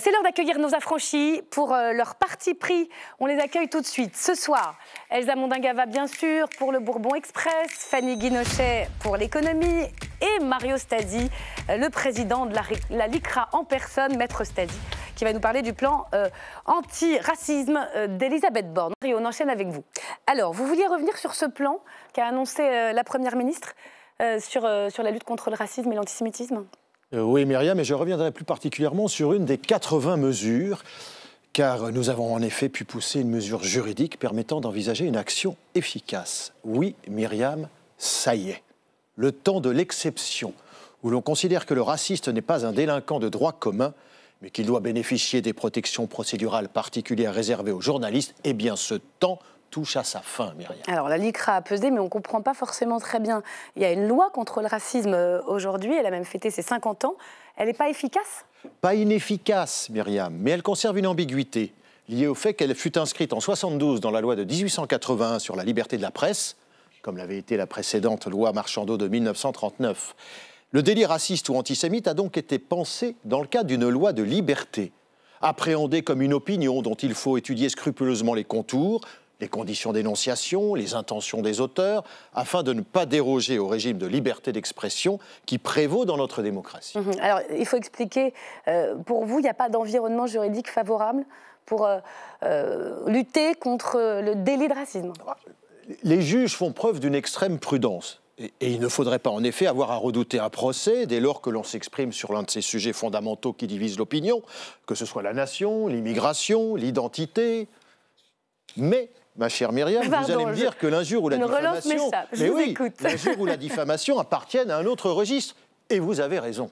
C'est l'heure d'accueillir nos affranchis pour leur parti pris. On les accueille tout de suite. Ce soir, Elsa Mondingava, bien sûr, pour le Bourbon Express, Fanny Guinochet pour l'économie et Mario Stasi, le président de la LICRA en personne, Maître Stasi, qui va nous parler du plan anti-racisme d'Elisabeth Borne. Mario, on enchaîne avec vous. Alors, vous vouliez revenir sur ce plan qu'a annoncé la Première ministre sur la lutte contre le racisme et l'antisémitisme ? Oui, Myriam, et je reviendrai plus particulièrement sur une des 80 mesures, car nous avons en effet pu pousser une mesure juridique permettant d'envisager une action efficace. Oui, Myriam, ça y est, le temps de l'exception, où l'on considère que le raciste n'est pas un délinquant de droit commun, mais qu'il doit bénéficier des protections procédurales particulières réservées aux journalistes, eh bien ce temps touche à sa fin, Myriam. Alors, la LICRA a pesé, mais on ne comprend pas forcément très bien. Il y a une loi contre le racisme aujourd'hui, elle a même fêté ses 50 ans. Elle n'est pas efficace ? Pas inefficace, Myriam, mais elle conserve une ambiguïté liée au fait qu'elle fut inscrite en 72 dans la loi de 1881 sur la liberté de la presse, comme l'avait été la précédente loi Marchandeau de 1939. Le délit raciste ou antisémite a donc été pensé dans le cadre d'une loi de liberté, appréhendée comme une opinion dont il faut étudier scrupuleusement les contours, les conditions d'énonciation, les intentions des auteurs, afin de ne pas déroger au régime de liberté d'expression qui prévaut dans notre démocratie. Alors, il faut expliquer, pour vous, il n'y a pas d'environnement juridique favorable pour lutter contre le délit de racisme ? Les juges font preuve d'une extrême prudence. Et il ne faudrait pas en effet avoir à redouter un procès dès lors que l'on s'exprime sur l'un de ces sujets fondamentaux qui divisent l'opinion, que ce soit la nation, l'immigration, l'identité. Mais, ma chère Myriam, vous allez me dire que l'injure ou la diffamation, l'injure ou la diffamation appartiennent à un autre registre. Et vous avez raison.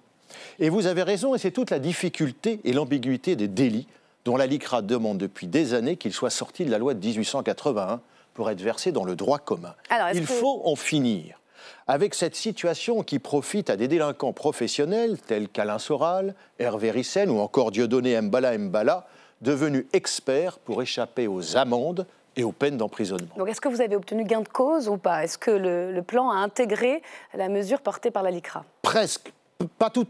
Et vous avez raison, et c'est toute la difficulté et l'ambiguïté des délits dont la LICRA demande depuis des années qu'ils soient sortis de la loi de 1881 pour être versés dans le droit commun. Il faut en finir avec cette situation qui profite à des délinquants professionnels tels qu'Alain Soral, Hervé Rissel ou encore Dieudonné Mbala, devenus experts pour échapper aux amendes et aux peines d'emprisonnement. Donc est-ce que vous avez obtenu gain de cause ou pas? Est-ce que le plan a intégré la mesure portée par la LICRA? Presque. Pas tout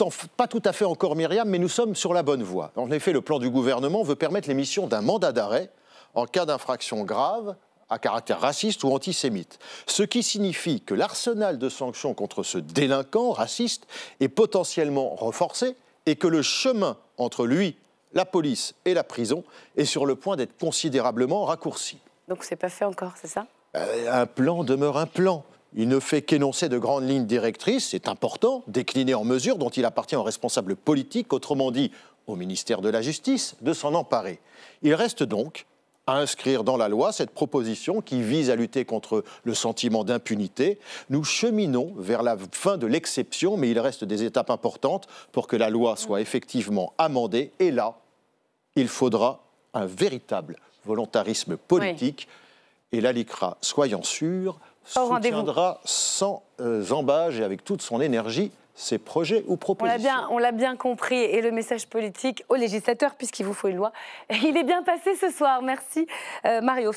à fait encore, Myriam, mais nous sommes sur la bonne voie. En effet, le plan du gouvernement veut permettre l'émission d'un mandat d'arrêt en cas d'infraction grave à caractère raciste ou antisémite. Ce qui signifie que l'arsenal de sanctions contre ce délinquant raciste est potentiellement renforcé et que le chemin entre lui, la police et la prison est sur le point d'être considérablement raccourci. Donc c'est pas fait encore, c'est ça? Un plan demeure un plan. Il ne fait qu'énoncer de grandes lignes directrices, c'est important, déclinées en mesures dont il appartient aux responsables politiques, autrement dit au ministère de la Justice, de s'en emparer. Il reste donc à inscrire dans la loi cette proposition qui vise à lutter contre le sentiment d'impunité. Nous cheminons vers la fin de l'exception, mais il reste des étapes importantes pour que la loi soit effectivement amendée. Et là, il faudra un véritable volontarisme politique. Oui. Et la LICRA, soyons sûrs, soutiendra sans embâge et avec toute son énergie ces projets ou propositions. On l'a bien compris, et le message politique aux législateurs, puisqu'il vous faut une loi, il est bien passé ce soir. Merci Mario.